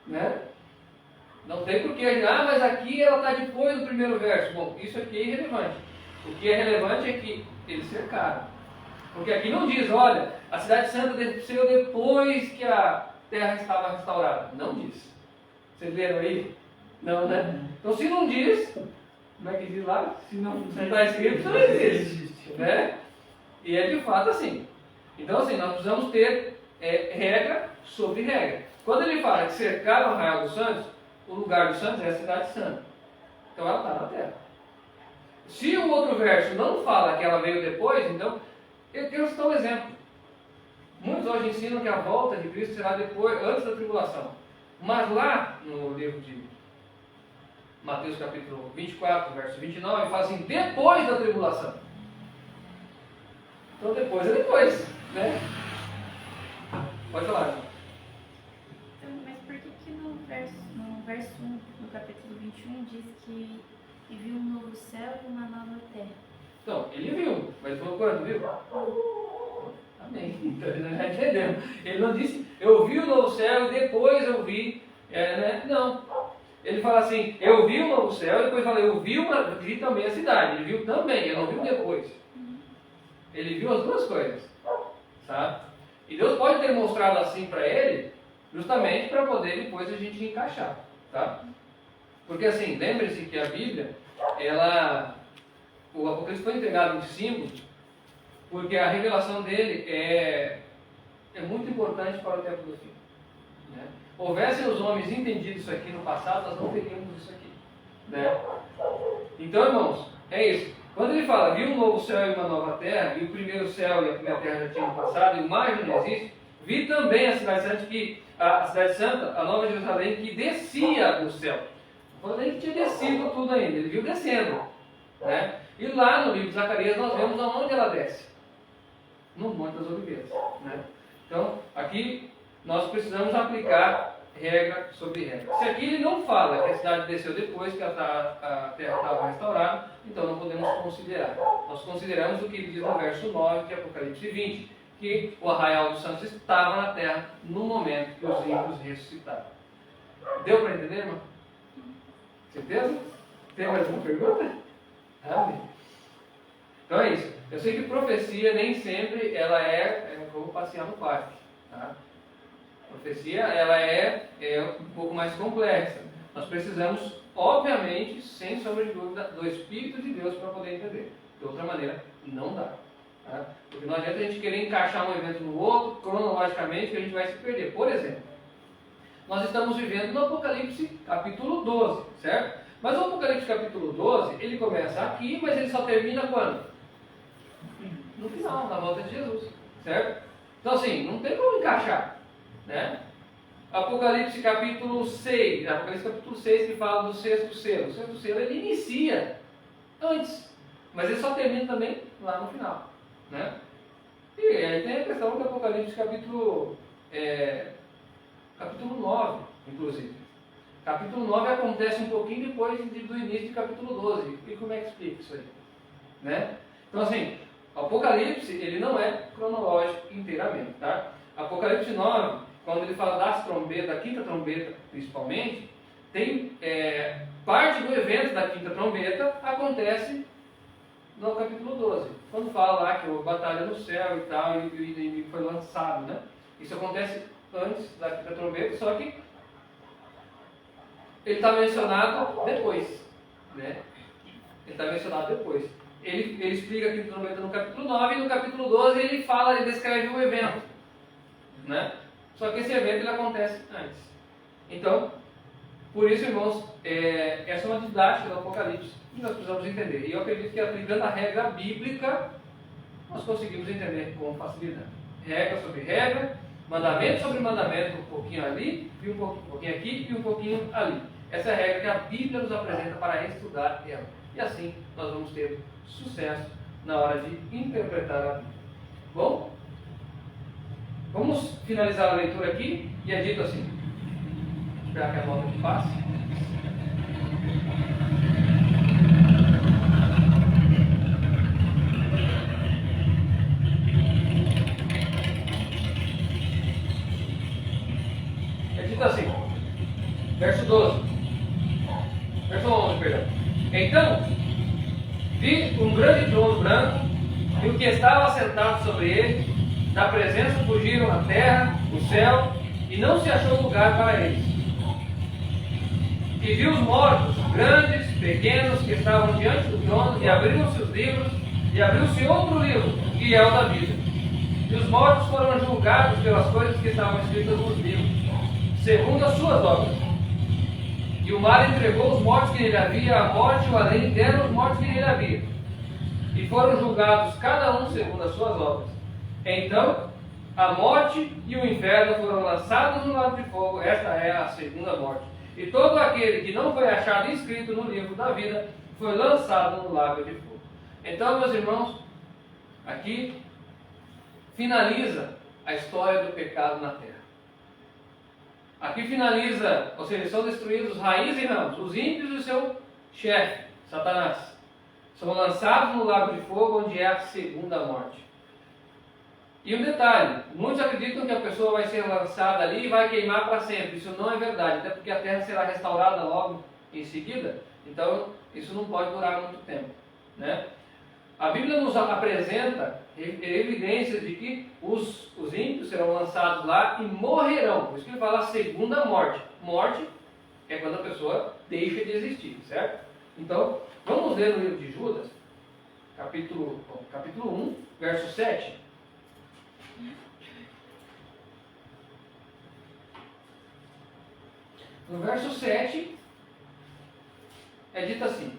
Né? Não tem porquê, mas aqui ela está depois do primeiro verso. Bom, isso aqui é irrelevante. O que é relevante é que eles cercaram. Porque aqui não diz, olha, a cidade santa desceu depois que a terra estava restaurada. Não diz. Vocês leram aí? Não, né? Então, se não diz, como é que diz lá? Se não está escrito, não existe. Né? E é de fato assim. Então, assim, nós precisamos ter regra sobre regra. Quando ele fala que cercaram o Arraial dos Santos, o lugar dos santos é a cidade santa. Então, ela está na terra. Se o outro verso não fala que ela veio depois, então, eu quero citar um exemplo. Muitos hoje ensinam que a volta de Cristo será depois, antes da tribulação. Mas lá no livro de Mateus capítulo 24, verso 29, fala assim, depois da tribulação. Então depois é depois, né? Pode falar, irmão. Então, mas por que no verso 1, no capítulo 21, diz que viu um novo céu e uma nova terra? Então, ele viu, mas ele falou quando, viu? Amém. Então nós já entendemos. Ele não disse, eu vi o novo céu e depois eu vi, né? Não. Ele fala assim, eu vi o novo céu e depois fala, eu vi também a cidade. Ele viu também, ele não viu depois. Ele viu as duas coisas, sabe? E Deus pode ter mostrado assim para ele, justamente para poder depois a gente encaixar, tá? Porque assim, lembre-se que a Bíblia, o Apocalipse foi entregado em símbolos, porque a revelação dele é muito importante para o tempo do fim. Né? Houvessem os homens entendido isso aqui no passado, nós não teríamos isso aqui. Né? Então, irmãos, é isso. Quando ele fala, viu um novo céu e uma nova terra, e o primeiro céu e a primeira terra já tinham passado, e o mar já não existe, vi também a cidade santa, a Nova Jerusalém, que descia do céu. Não falando nem que tinha descido tudo ainda, ele viu descendo. Né? E lá no livro de Zacarias nós vemos aonde ela desce. No Monte das Oliveiras. Né? Então, aqui nós precisamos aplicar regra sobre regra. Se aqui ele não fala que a cidade desceu depois que a terra estava restaurada, então não podemos considerar. Nós consideramos o que ele diz no verso 9 de Apocalipse 20, que o Arraial dos Santos estava na terra no momento que os ímpios ressuscitaram. Deu para entender, irmão? Certeza? Tem mais uma pergunta? Amém. Então é isso. Eu sei que profecia nem sempre ela como passear no parque. Tá? Profecia ela é um pouco mais complexa. Nós precisamos, obviamente, sem sombra de dúvida, do Espírito de Deus para poder entender. De outra maneira, não dá. Tá? Porque não adianta a gente querer encaixar um evento no outro, cronologicamente, que a gente vai se perder. Por exemplo, nós estamos vivendo no Apocalipse capítulo 12, certo? Mas o Apocalipse capítulo 12, ele começa aqui, mas ele só termina quando? No final, na volta de Jesus, certo? Então assim, não tem como encaixar, né? Apocalipse capítulo 6 que fala do sexto selo. O sexto selo ele inicia antes, mas ele só termina também lá no final, né? E aí tem a questão do Apocalipse capítulo 9, inclusive. Capítulo 9 acontece um pouquinho depois do início de capítulo 12. E como é que explica isso aí? Né? Então assim, o Apocalipse ele não é cronológico inteiramente, tá? Apocalipse 9, quando ele fala das trombetas, da quinta trombeta principalmente, tem parte do evento da quinta trombeta acontece no capítulo 12, quando fala lá que houve batalha no céu e tal, e o inimigo foi lançado, né? Isso acontece antes da trombeta, só que ele está mencionado depois, né? Ele está mencionado depois. Ele explica aqui no capítulo 9, e no capítulo 12 ele fala, ele descreve o evento, né? Só que esse evento ele acontece antes. Então, por isso, irmãos, essa é uma didática do Apocalipse que nós precisamos entender. E eu acredito que aplicando a regra bíblica, nós conseguimos entender com facilidade. Regra sobre regra, mandamento sobre mandamento, um pouquinho ali, e um pouquinho aqui e um pouquinho ali. Essa é a regra que a Bíblia nos apresenta para estudar ela. E assim nós vamos ter sucesso na hora de interpretar a Bíblia. Bom, vamos finalizar a leitura aqui, e é dito assim. Esperar que a nota aqui passe. É dito assim, verso 12, verso 11, perdão. Então, vi um grande trono branco, e o que estava sentado sobre ele, da presença fugiram a terra, o céu, e não se achou lugar para eles. E vi os mortos, grandes, pequenos, que estavam diante do trono, e abriram-se os livros, e abriu-se outro livro, que é o da vida. E os mortos foram julgados pelas coisas que estavam escritas nos livros, segundo as suas obras. E o mar entregou os mortos que nele havia, a morte e o além deram os mortos que nele havia. E foram julgados cada um segundo as suas obras. Então, a morte e o inferno foram lançados no lago de fogo. Esta é a segunda morte. E todo aquele que não foi achado inscrito no livro da vida foi lançado no lago de fogo. Então, meus irmãos, aqui finaliza a história do pecado na terra. Aqui finaliza, ou seja, são destruídos raiz e ramos, os ímpios e o seu chefe, Satanás. São lançados no lago de fogo, onde é a segunda morte. E um detalhe, muitos acreditam que a pessoa vai ser lançada ali e vai queimar para sempre. Isso não é verdade, até porque a terra será restaurada logo em seguida. Então, isso não pode durar muito tempo, né? A Bíblia nos apresenta evidências de que os ímpios serão lançados lá e morrerão. Por isso que ele fala a segunda morte. Morte é quando a pessoa deixa de existir, certo? Então, vamos ler no livro de Judas, capítulo 1, verso 7. No verso 7, é dito assim.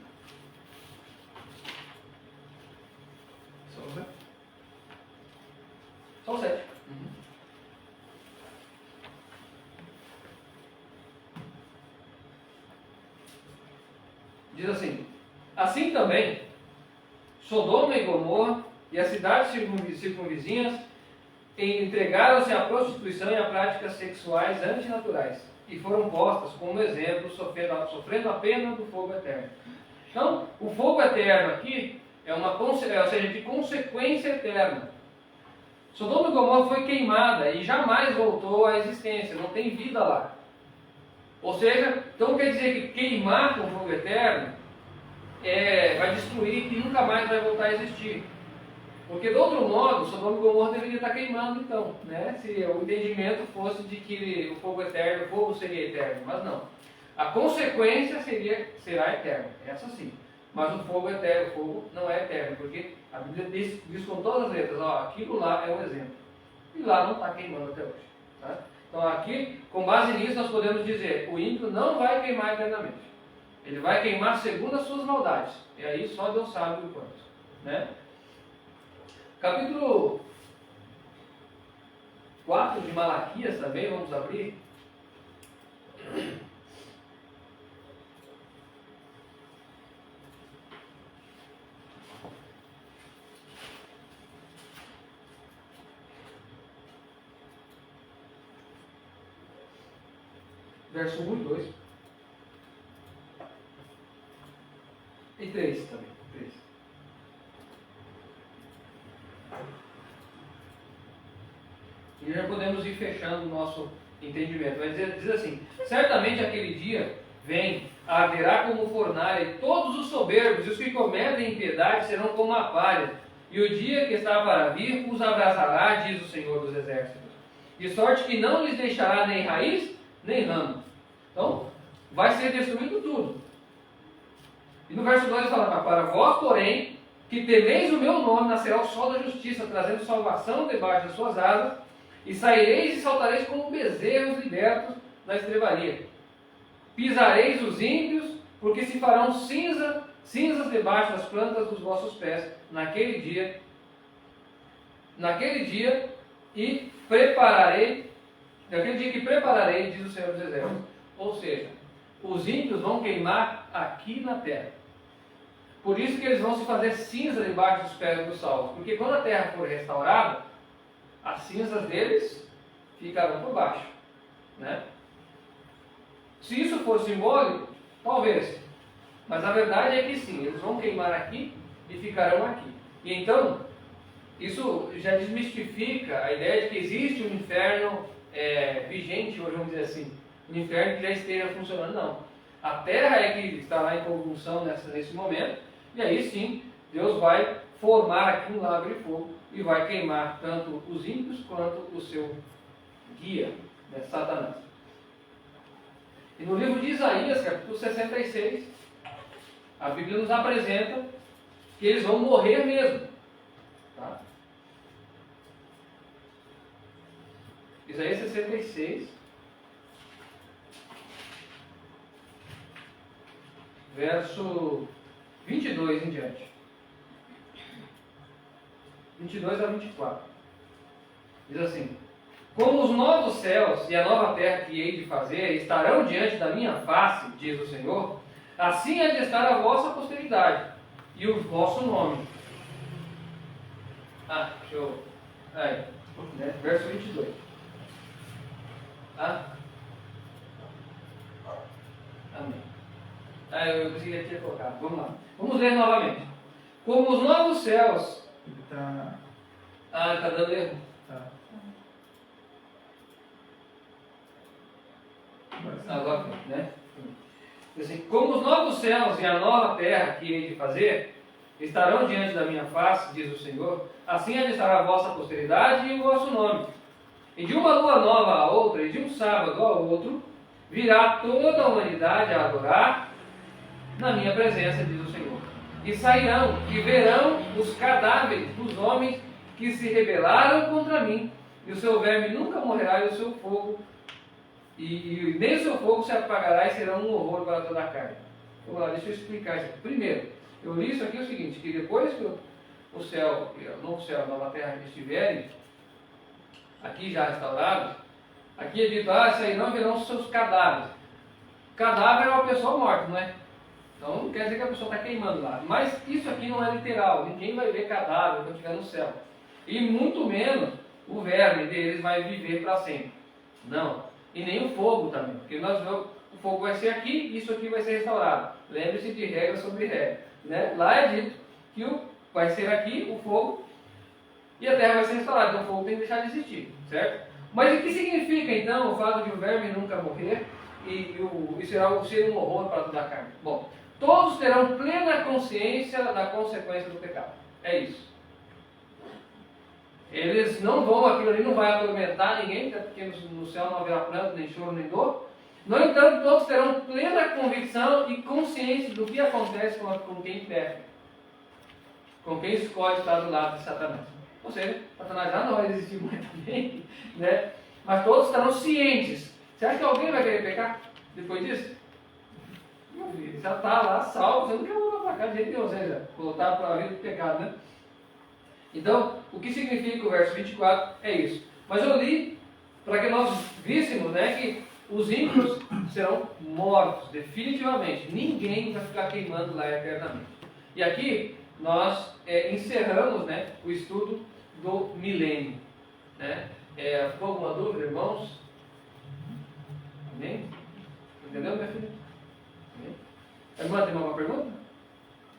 Só o 7. Diz assim: assim também, Sodoma e Gomorra e as cidades circunvizinhas entregaram-se à prostituição e a práticas sexuais antinaturais e foram postas como exemplo, sofrendo a pena do fogo eterno. Então, o fogo eterno aqui é ou seja, de consequência eterna. Sodoma e Gomorra foi queimada e jamais voltou à existência, não tem vida lá. Ou seja, então quer dizer que queimar com fogo eterno vai destruir e nunca mais vai voltar a existir. Porque, de outro modo, Sodoma e Gomorra deveria estar queimando, então, né? Se o entendimento fosse de que o fogo seria eterno, mas não. A consequência será eterna, essa sim. Mas o fogo eterno, o fogo não é eterno, porque a Bíblia diz com todas as letras, ó, aquilo lá é um exemplo. E lá não está queimando até hoje. Tá? Então aqui, com base nisso, nós podemos dizer, o ímpio não vai queimar eternamente. Ele vai queimar segundo as suas maldades. E aí só Deus sabe o quanto. Né? Capítulo 4 de Malaquias também, vamos abrir. Verso 1 e 2. E 3 também. 3. E já podemos ir fechando o nosso entendimento. Vai dizer assim: certamente aquele dia vem, arderá como fornalha, e todos os soberbos e os que cometem impiedade serão como a palha. E o dia que está para vir os abraçará, diz o Senhor dos Exércitos. De sorte que não lhes deixará nem raiz, nem ramo. Então, vai ser destruído tudo. E no verso 2 fala, para vós, porém, que temeis o meu nome, nascerá o sol da justiça, trazendo salvação debaixo das suas asas, e saireis e saltareis como bezerros libertos na estrebaria. Pisareis os ímpios, porque se farão cinzas debaixo das plantas dos vossos pés, naquele dia, e prepararei, naquele dia que prepararei, diz o Senhor dos Exércitos. Ou seja, os ímpios vão queimar aqui na terra. Por isso que eles vão se fazer cinza debaixo dos pés dos salvos. Porque quando a terra for restaurada, as cinzas deles ficarão por baixo. Né? Se isso for simbólico, talvez. Mas a verdade é que sim, eles vão queimar aqui e ficarão aqui. E então, isso já desmistifica a ideia de que existe um inferno vigente, hoje vamos dizer assim. Um inferno que já esteja funcionando, não. A terra é que estará em convulsão nesse momento, e aí sim, Deus vai formar aqui um lago de fogo e vai queimar tanto os ímpios quanto o seu guia, né, Satanás. E no livro de Isaías, capítulo 66, a Bíblia nos apresenta que eles vão morrer mesmo. Tá? Isaías 66, verso 22 em diante. 22 a 24. Diz assim: como os novos céus e a nova terra que hei de fazer estarão diante da minha face, diz o Senhor, assim há de estar a vossa posteridade e o vosso nome. Deixa eu... Aí, né? Verso 22. Amém. Eu consegui aqui colocar. Vamos lá. Vamos ler novamente. Como os novos céus... Ele está... está dando erro. Tá. Agora, né? Assim, como os novos céus e a nova terra que hei de fazer estarão diante da minha face, diz o Senhor, assim há de estar a vossa posteridade e o vosso nome. E de uma lua nova a outra, e de um sábado ao outro, virá toda a humanidade a adorar na minha presença, diz o Senhor. E sairão e verão os cadáveres dos homens que se rebelaram contra mim, e o seu verme nunca morrerá, e o seu fogo, e nem o seu fogo se apagará, e será um horror para toda a carne. Vamos lá, deixa eu explicar isso aqui. Primeiro, eu li isso aqui o seguinte, que depois que o céu, o novo céu e a nova terra estiverem aqui já restaurados, aqui é dito, sairão e verão os seus cadáveres. Cadáver é uma pessoa morta, não é? Então não quer dizer que a pessoa está queimando lá. Mas isso aqui não é literal. Ninguém vai ver cadáver quando estiver no céu. E muito menos o verme deles vai viver para sempre. Não. E nem o fogo também. Porque nós vemos, o fogo vai ser aqui e isso aqui vai ser restaurado. Lembre-se de regra sobre regra. Né? Lá é dito que vai ser aqui o fogo e a terra vai ser restaurada. Então o fogo tem que deixar de existir. Certo? Mas o que significa então o fato de o verme nunca morrer e será ser um horror para toda a carne? Bom, todos terão plena consciência da consequência do pecado. É isso. Eles não vão, aquilo ali não vai atormentar ninguém, porque no céu não haverá pranto, nem choro, nem dor. No entanto, todos terão plena convicção e consciência do que acontece com quem peca. Com quem escolhe estar do lado de Satanás. Ou seja, Satanás já não vai existir mais também, né? Mas todos estarão cientes. Você acha que alguém vai querer pecar depois disso? Meu filho, já está lá salvo, você não quer voltar para cá de jeito nenhum, ou seja, voltar para a vida do pecado, né? Então, o que significa o verso 24 é isso. Mas eu li para que nós víssemos, né, que os ímpios serão mortos, definitivamente. Ninguém vai ficar queimando lá eternamente. E aqui nós encerramos, né, o estudo do milênio. Né? Ficou alguma dúvida, irmãos? Amém? Entendeu, minha filha? Amém? A irmã tem alguma pergunta?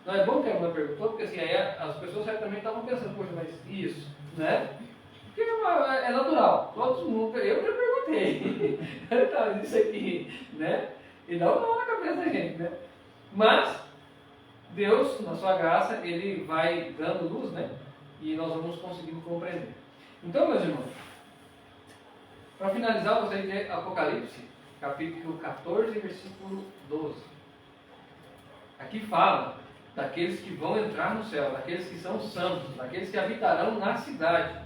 Não é bom que a irmã perguntou, porque assim, aí as pessoas certamente estavam pensando, poxa, mas isso, né? Porque é natural, todos nunca, eu já perguntei, tá, isso aqui, né? E não na cabeça cabeça da gente, né? Mas Deus, na sua graça, Ele vai dando luz, né? E nós vamos conseguindo compreender. Então, meus irmãos, para finalizar, eu gostaria de ler Apocalipse, capítulo 14, versículo 12. Aqui fala daqueles que vão entrar no céu, daqueles que são santos, daqueles que habitarão na cidade,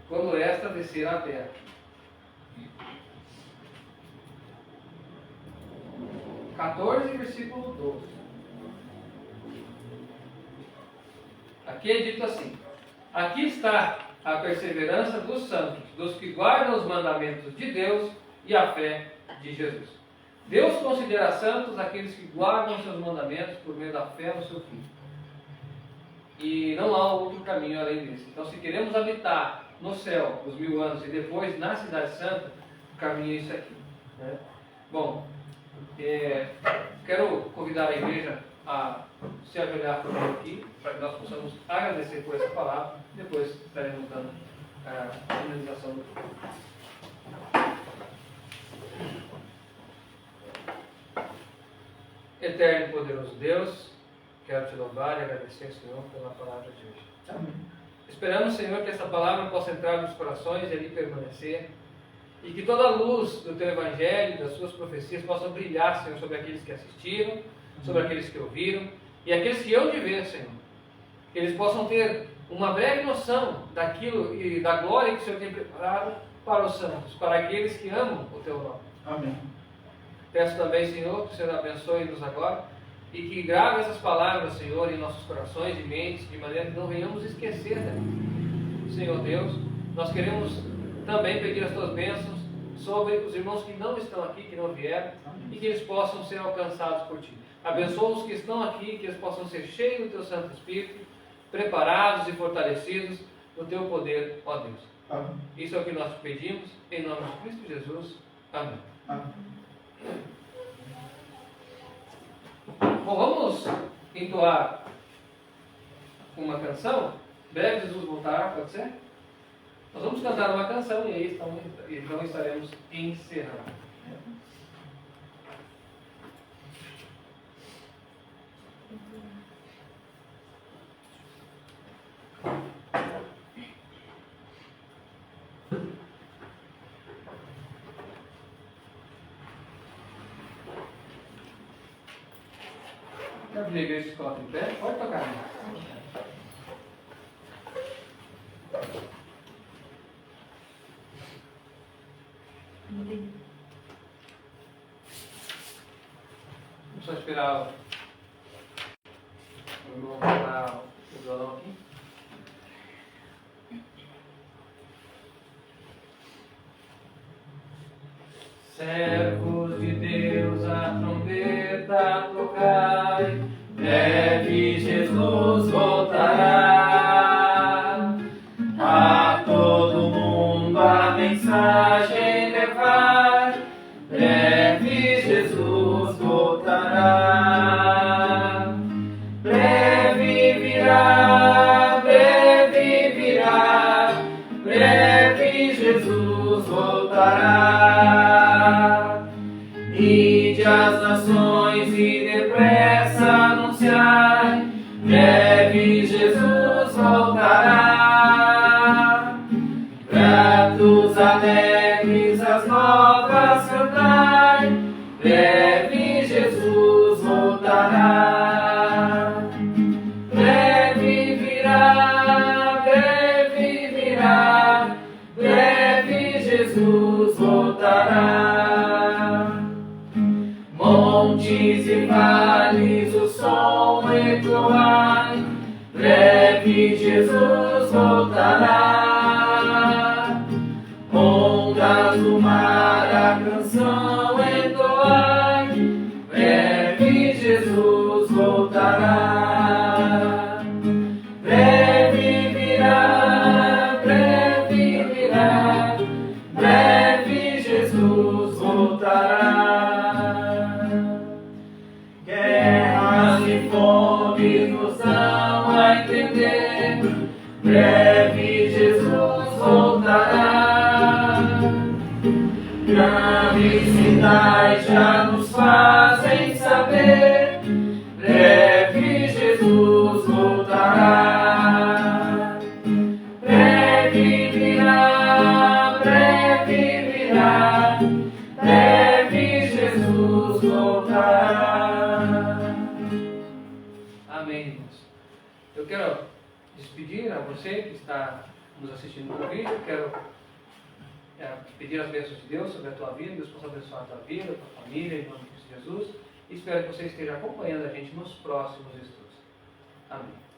quando esta descer à terra. Versículo 12. Aqui é dito assim: aqui está a perseverança dos santos, dos que guardam os mandamentos de Deus e a fé de Jesus. Deus considera santos aqueles que guardam seus mandamentos por meio da fé no seu Filho. E não há outro caminho além desse. Então, se queremos habitar no céu os 1000 anos e depois na cidade santa, o caminho é isso aqui, né? Bom, quero convidar a igreja a se ajoelhar comigo aqui, para que nós possamos agradecer por essa palavra. Depois estaremos dando a finalização do culto. Eterno e poderoso Deus, quero te louvar e agradecer, Senhor, pela palavra de hoje. Amém. Esperamos, Senhor, que essa palavra possa entrar nos corações e ali permanecer, e que toda a luz do Teu Evangelho, das Suas profecias, possa brilhar, Senhor, sobre aqueles que assistiram, sobre aqueles que ouviram, e aqueles que hão de ver, Senhor. Que eles possam ter uma breve noção daquilo e da glória que o Senhor tem preparado para os santos, para aqueles que amam o Teu nome. Amém. Peço também, Senhor, que o Senhor abençoe-nos agora e que grave essas palavras, Senhor, em nossos corações e mentes, de maneira que não venhamos esquecer dela. Senhor Deus, nós queremos também pedir as Tuas bênçãos sobre os irmãos que não estão aqui, que não vieram, e que eles possam ser alcançados por Ti. Abençoa os que estão aqui, que eles possam ser cheios do Teu Santo Espírito, preparados e fortalecidos no Teu poder, ó Deus. Amém. Isso é o que nós te pedimos, em nome de Cristo Jesus. Amém. Amém. Bom, vamos entoar uma canção. Breve Jesus voltará, pode ser? Nós vamos cantar uma canção e aí então estaremos encerrando. A igreja se coloca em pé, pode tocar. Vamos só esperar o irmão botar o violão aqui. Servos de Deus, a trombeta tocai, breve Jesus voltará. A todo mundo a mensagem levar, breve Jesus voltará. Breve virá, breve virá, breve Jesus voltará. Ide às nações e depressa anunciai, breve Jesus voltará. Gratos, alegres, as novas cantai, breve Jesus voltará. Breve virá, breve virá, breve Jesus voltará. Montes e vales, o som ecoai, breve Jesus voltará. Ondas do mar, a canção entoai, breve Jesus voltará. Breve virá, breve virá, breve Jesus voltará. Guerras e fome nos dão a entender, breve Jesus voltará. Grande cidade já nos faz Amém, irmãos. Eu quero despedir a você que está nos assistindo no vídeo. Quero pedir as bênçãos de Deus sobre a tua vida. Deus possa abençoar a tua vida, a tua família, em nome de Cristo Jesus. E espero que você esteja acompanhando a gente nos próximos estudos. Amém.